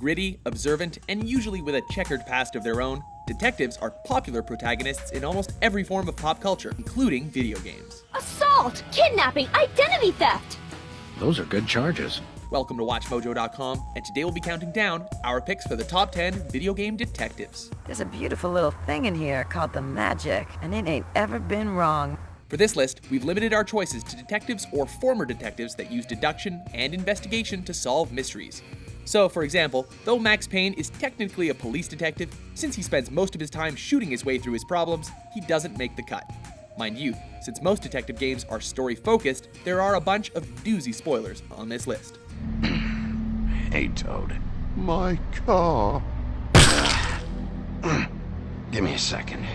Gritty, observant, and usually with a checkered past of their own, detectives are popular protagonists in almost every form of pop culture, including video games. Assault, kidnapping, identity theft! Those are good charges. Welcome to WatchMojo.com, and today we'll be counting down our picks for the top 10 video game detectives. There's a beautiful little thing in here called the magic, and it ain't ever been wrong. For this list, we've limited our choices to detectives or former detectives that use deduction and investigation to solve mysteries. So, for example, though Max Payne is technically a police detective, since he spends most of his time shooting his way through his problems, he doesn't make the cut. Mind you, since most detective games are story-focused, there are a bunch of doozy spoilers on this list. Hey, Toad. My car. Give me a second.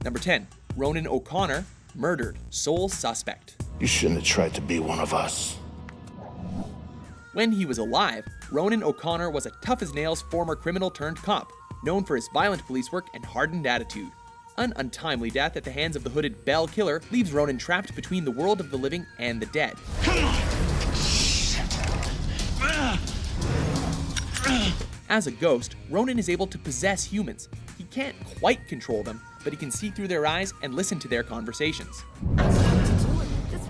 Number 10. Ronan O'Connor, murdered, sole suspect. You shouldn't have tried to be one of us. When he was alive, Ronan O'Connor was a tough-as-nails former criminal-turned-cop, known for his violent police work and hardened attitude. An untimely death at the hands of the hooded Bell Killer leaves Ronan trapped between the world of the living and the dead. As a ghost, Ronan is able to possess humans. He can't quite control them, but he can see through their eyes and listen to their conversations.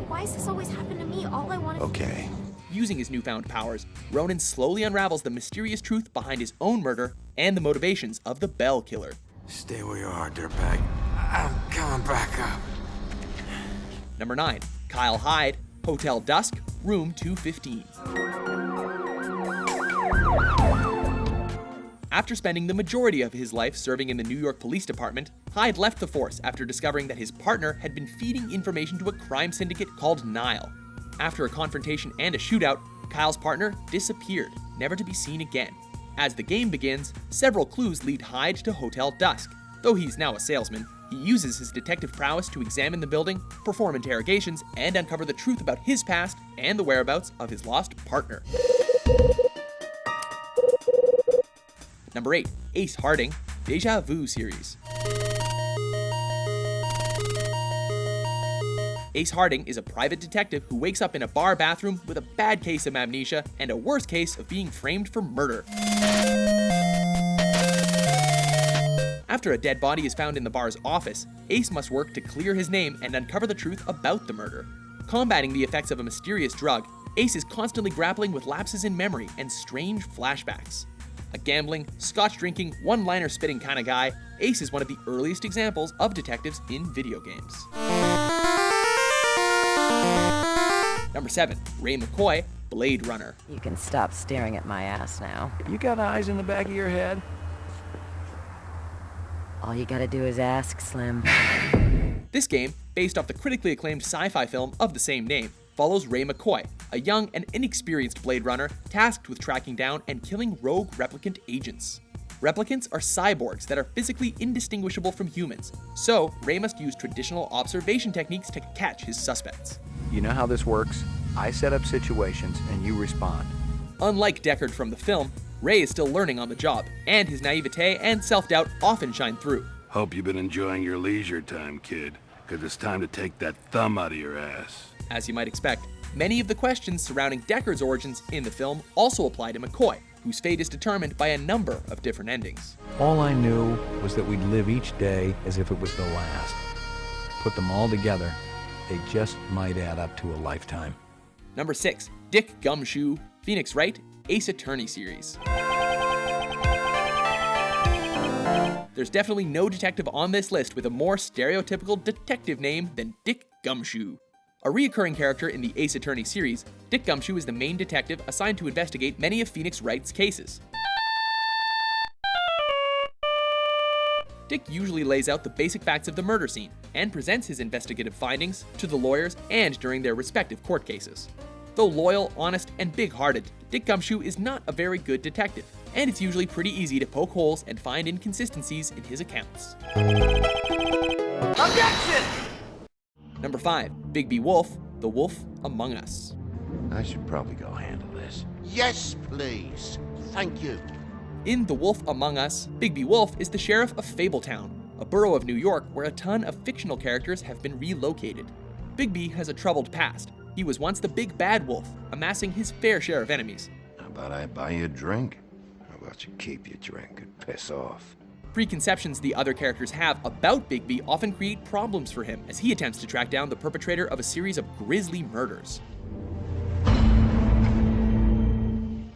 Why does this always happen to me? All I want is... Okay. Using his newfound powers, Ronan slowly unravels the mysterious truth behind his own murder and the motivations of the Bell Killer. Stay where you are, dirtbag. I'm coming back up. Number 9. Kyle Hyde, Hotel Dusk, Room 215. After spending the majority of his life serving in the New York Police Department, Hyde left the force after discovering that his partner had been feeding information to a crime syndicate called Nile. After a confrontation and a shootout, Kyle's partner disappeared, never to be seen again. As the game begins, several clues lead Hyde to Hotel Dusk. Though he's now a salesman, he uses his detective prowess to examine the building, perform interrogations, and uncover the truth about his past and the whereabouts of his lost partner. Number 8. Ace Harding, Deja Vu series. Ace Harding is a private detective who wakes up in a bar bathroom with a bad case of amnesia and a worse case of being framed for murder. After a dead body is found in the bar's office, Ace must work to clear his name and uncover the truth about the murder. Combating the effects of a mysterious drug, Ace is constantly grappling with lapses in memory and strange flashbacks. A gambling, scotch-drinking, one-liner spitting kind of guy, Ace is one of the earliest examples of detectives in video games. Number 7. Ray McCoy, Blade Runner. You can stop staring at my ass now. You got eyes in the back of your head? All you gotta do is ask, Slim. This game, based off the critically acclaimed sci-fi film of the same name, follows Ray McCoy, a young and inexperienced Blade Runner tasked with tracking down and killing rogue replicant agents. Replicants are cyborgs that are physically indistinguishable from humans, so Ray must use traditional observation techniques to catch his suspects. You know how this works? I set up situations and you respond. Unlike Deckard from the film, Ray is still learning on the job, and his naivete and self-doubt often shine through. Hope you've been enjoying your leisure time, kid, because it's time to take that thumb out of your ass. As you might expect, many of the questions surrounding Deckard's origins in the film also apply to McCoy, whose fate is determined by a number of different endings. All I knew was that we'd live each day as if it was the last. Put them all together, they just might add up to a lifetime. Number 6. Dick Gumshoe, Phoenix Wright, Ace Attorney series. There's definitely no detective on this list with a more stereotypical detective name than Dick Gumshoe. A reoccurring character in the Ace Attorney series, Dick Gumshoe is the main detective assigned to investigate many of Phoenix Wright's cases. Dick usually lays out the basic facts of the murder scene and presents his investigative findings to the lawyers and during their respective court cases. Though loyal, honest, and big-hearted, Dick Gumshoe is not a very good detective, and it's usually pretty easy to poke holes and find inconsistencies in his accounts. Objection! Number 5. Bigby Wolf, The Wolf Among Us. I should probably go handle this. Yes, please. Thank you. In The Wolf Among Us, Bigby Wolf is the sheriff of Fabletown, a borough of New York where a ton of fictional characters have been relocated. Bigby has a troubled past. He was once the big bad wolf, amassing his fair share of enemies. How about I buy you a drink? How about you keep your drink and piss off? Preconceptions the other characters have about Bigby often create problems for him as he attempts to track down the perpetrator of a series of grisly murders.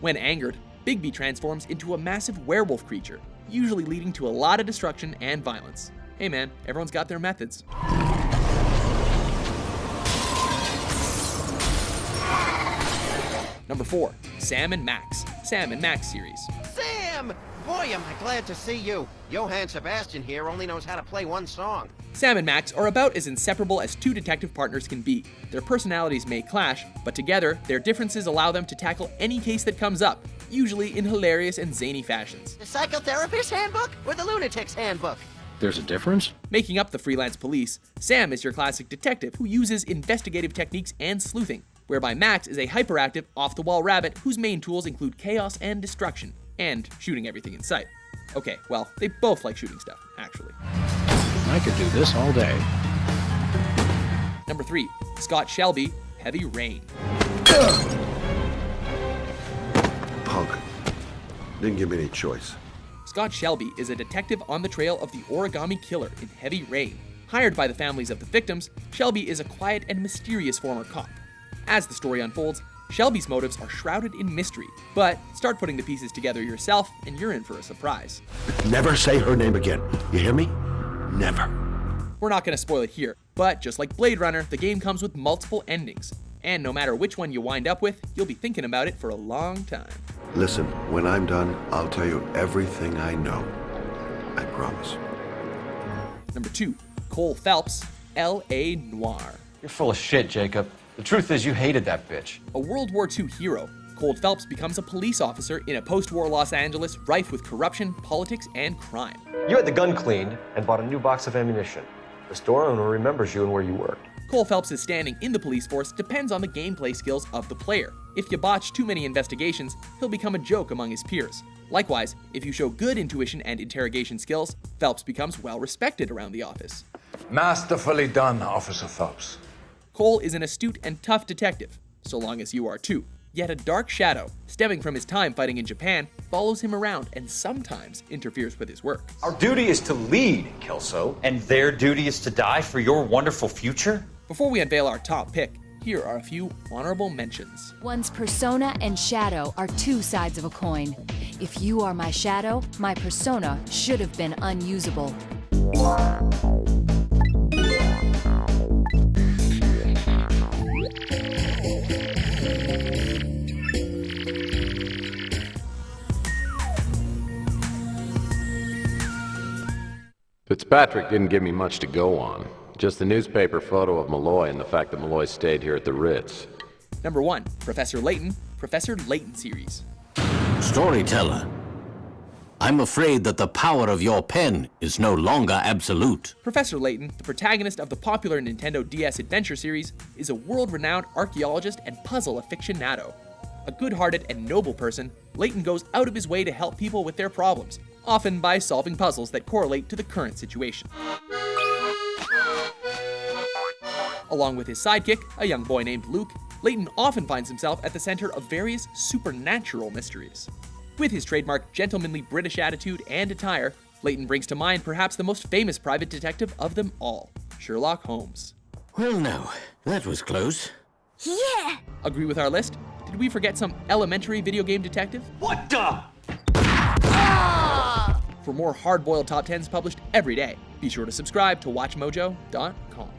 When angered, Bigby transforms into a massive werewolf creature, usually leading to a lot of destruction and violence. Hey man, everyone's got their methods. Number 4, Sam and Max. Sam and Max series. Sam! Boy, am I glad to see you. Johann Sebastian here only knows how to play one song. Sam and Max are about as inseparable as two detective partners can be. Their personalities may clash, but together, their differences allow them to tackle any case that comes up, usually in hilarious and zany fashions. The psychotherapist's handbook or the lunatic's handbook? There's a difference? Making up the freelance police, Sam is your classic detective who uses investigative techniques and sleuthing, whereby Max is a hyperactive, off-the-wall rabbit whose main tools include chaos and destruction, and shooting everything in sight. Okay, well, they both like shooting stuff, actually. I could do this all day. Number 3, Scott Shelby, Heavy Rain. Punk. Didn't give me any choice. Scott Shelby is a detective on the trail of the origami killer in Heavy Rain. Hired by the families of the victims, Shelby is a quiet and mysterious former cop. As the story unfolds, Shelby's motives are shrouded in mystery, but start putting the pieces together yourself and you're in for a surprise. Never say her name again. You hear me? Never. We're not going to spoil it here, but just like Blade Runner, the game comes with multiple endings. And no matter which one you wind up with, you'll be thinking about it for a long time. Listen, when I'm done, I'll tell you everything I know. I promise. Number 2, Cole Phelps, L.A. Noire. You're full of shit, Jacob. The truth is you hated that bitch. A World War II hero, Cole Phelps becomes a police officer in a post-war Los Angeles rife with corruption, politics, and crime. You had the gun cleaned and bought a new box of ammunition. The store owner remembers you and where you worked. Cole Phelps' standing in the police force depends on the gameplay skills of the player. If you botch too many investigations, he'll become a joke among his peers. Likewise, if you show good intuition and interrogation skills, Phelps becomes well respected around the office. Masterfully done, Officer Phelps. Cole is an astute and tough detective, so long as you are too. Yet a dark shadow, stemming from his time fighting in Japan, follows him around and sometimes interferes with his work. Our duty is to lead, Kelso, and their duty is to die for your wonderful future? Before we unveil our top pick, here are a few honorable mentions. One's persona and shadow are two sides of a coin. If you are my shadow, my persona should have been unusable. Fitzpatrick didn't give me much to go on. Just the newspaper photo of Malloy and the fact that Malloy stayed here at the Ritz. Number 1, Professor Layton, Professor Layton series. Storyteller, I'm afraid that the power of your pen is no longer absolute. Professor Layton, the protagonist of the popular Nintendo DS Adventure series, is a world-renowned archaeologist and puzzle aficionado. A good-hearted and noble person, Layton goes out of his way to help people with their problems, often by solving puzzles that correlate to the current situation. Along with his sidekick, a young boy named Luke, Layton often finds himself at the center of various supernatural mysteries. With his trademark gentlemanly British attitude and attire, Layton brings to mind perhaps the most famous private detective of them all, Sherlock Holmes. Well, no, that was close. Yeah! Agree with our list? Did we forget some elementary video game detective? What the? For more hard-boiled top 10s published every day, be sure to subscribe to WatchMojo.com.